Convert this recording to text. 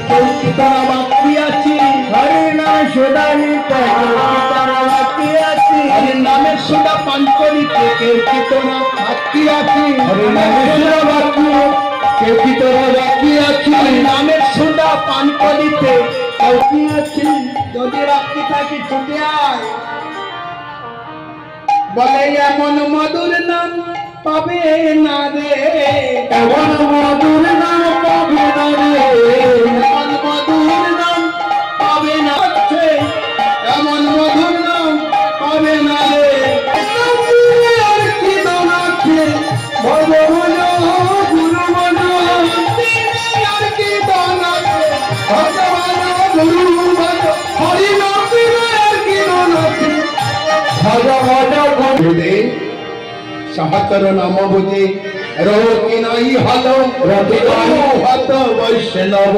কেউ কি তারা বাকি আছি হরে না সদাই তারা বাকি আছি হরে নামের সোদা পান করিতে কেউ কি তোরা বাকি আছি হরে নামের সোদা বাকি কেউ কি তোরা বাকি আছি হরে নামের সোদা পান করিতে কেউ কি আছি যদি রাখি থাকি ছুটে আয় বলে এমন মধুর নাম পাবে না রে এমন মধুর নাম পাবে না রে এমন মধুর নাম পাবে না এমন মধুর নাম পাবে না রে আর কি নাম আছে ভগবান গুরু বল আর কি নাম আছে ভগবান গুরু বল হরি নাম আর কি নাম আছে ভগবান গুরুদেব সহচর নাম বুঝে রোগ নাই হল রতি হত বৈষ্ণব